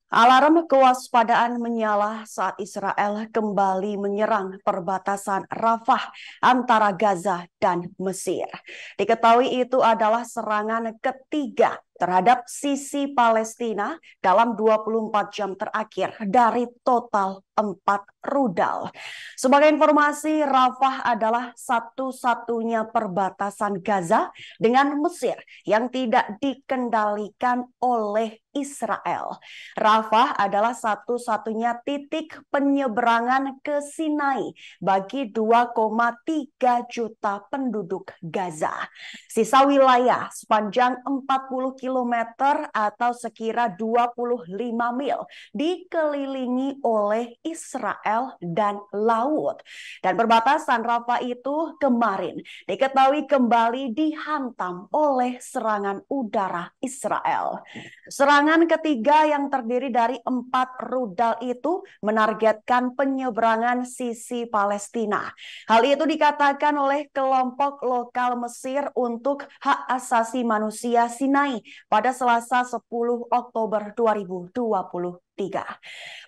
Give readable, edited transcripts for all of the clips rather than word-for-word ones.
Alarm kewaspadaan menyala saat Israel kembali menyerang perbatasan Rafah antara Gaza dan Mesir. Diketahui itu adalah serangan ketiga terhadap sisi Palestina dalam 24 jam terakhir dari total 4 rudal. Sebagai informasi, Rafah adalah satu-satunya perbatasan Gaza dengan Mesir yang tidak dikendalikan oleh Israel. Rafah adalah satu-satunya titik penyeberangan ke Sinai bagi 2,3 juta penduduk Gaza. Sisa wilayah sepanjang 40 kilometer atau sekira 25 mil dikelilingi oleh Israel dan laut. Dan perbatasan Rafah itu kemarin diketahui kembali dihantam oleh serangan udara Israel. Serangan ketiga yang terdiri dari 4 rudal itu menargetkan penyeberangan sisi Palestina. Hal itu dikatakan oleh kelompok lokal Mesir untuk hak asasi manusia Sinai pada Selasa 10 Oktober 2023.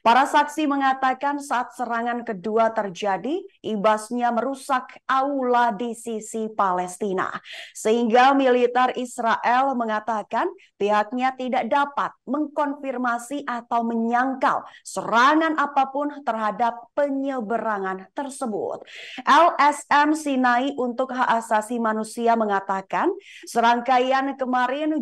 Para saksi mengatakan saat serangan kedua terjadi, imbasnya merusak aula di sisi Palestina. Sehingga militer Israel mengatakan pihaknya tidak dapat mengkonfirmasi atau menyangkal serangan apapun terhadap penyeberangan tersebut. LSM Sinai untuk hak asasi manusia mengatakan serangan kemarin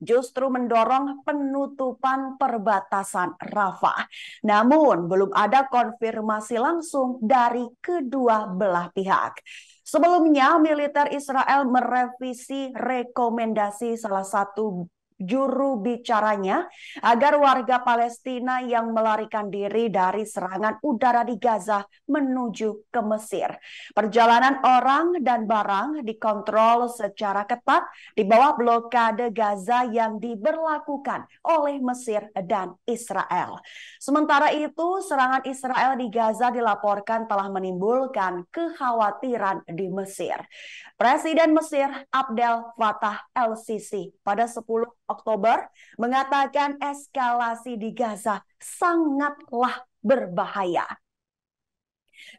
justru mendorong penutupan perbatasan Rafah. Namun belum ada konfirmasi langsung dari kedua belah pihak. Sebelumnya, militer Israel merevisi rekomendasi salah satu juru bicaranya agar warga Palestina yang melarikan diri dari serangan udara di Gaza menuju ke Mesir. Perjalanan orang dan barang dikontrol secara ketat di bawah blokade Gaza yang diberlakukan oleh Mesir dan Israel. Sementara itu, serangan Israel di Gaza dilaporkan telah menimbulkan kekhawatiran di Mesir. Presiden Mesir Abdel Fattah el-Sisi pada 10 Oktober mengatakan eskalasi di Gaza sangatlah berbahaya.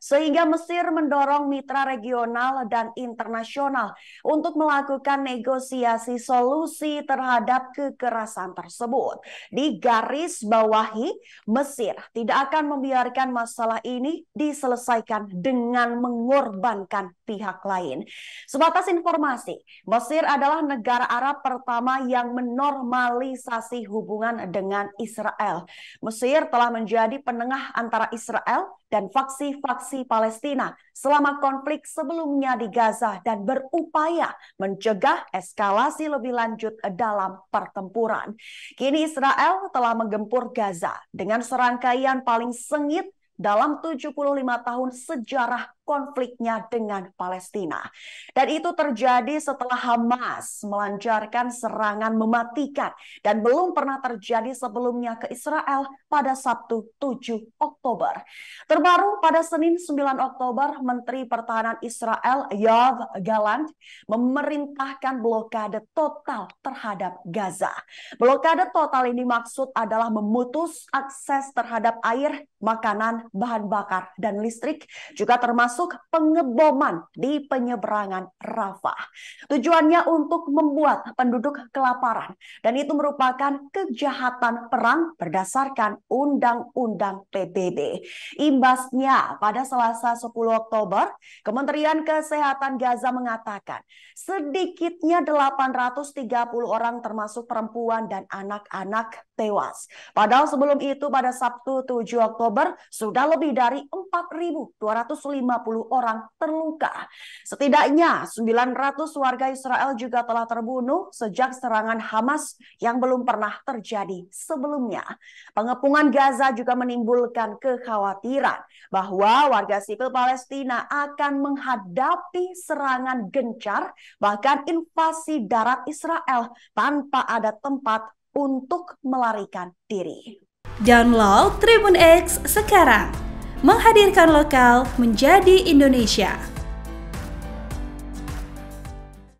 Sehingga Mesir mendorong mitra regional dan internasional untuk melakukan negosiasi solusi terhadap kekerasan tersebut. Di garis bawahi, Mesir tidak akan membiarkan masalah ini diselesaikan dengan mengorbankan pihak lain. Sebatas informasi, Mesir adalah negara Arab pertama yang menormalisasi hubungan dengan Israel. Mesir telah menjadi penengah antara Israel dan faksi-faksi Palestina selama konflik sebelumnya di Gaza dan berupaya mencegah eskalasi lebih lanjut dalam pertempuran. Kini Israel telah menggempur Gaza dengan serangkaian paling sengit dalam 75 tahun sejarah konfliknya dengan Palestina. Dan itu terjadi setelah Hamas melancarkan serangan mematikan dan belum pernah terjadi sebelumnya ke Israel pada Sabtu 7 Oktober. Terbaru pada Senin 9 Oktober, Menteri Pertahanan Israel Yoav Gallant memerintahkan blokade total terhadap Gaza. Blokade total ini maksud adalah memutus akses terhadap air, makanan, bahan bakar, dan listrik, juga termasuk pengeboman di penyeberangan Rafah. Tujuannya untuk membuat penduduk kelaparan, dan itu merupakan kejahatan perang berdasarkan Undang-Undang PBB. Imbasnya, pada Selasa 10 Oktober, Kementerian Kesehatan Gaza mengatakan sedikitnya 830 orang termasuk perempuan dan anak-anak tewas. Padahal sebelum itu pada Sabtu 7 Oktober sudah lebih dari 4.250 orang terluka. Setidaknya 900 warga Israel juga telah terbunuh sejak serangan Hamas yang belum pernah terjadi sebelumnya. Pengepungan Gaza juga menimbulkan kekhawatiran bahwa warga sipil Palestina akan menghadapi serangan gencar, bahkan invasi darat Israel tanpa ada tempat untuk melarikan diri. Download Tribun X sekarang, menghadirkan lokal menjadi Indonesia.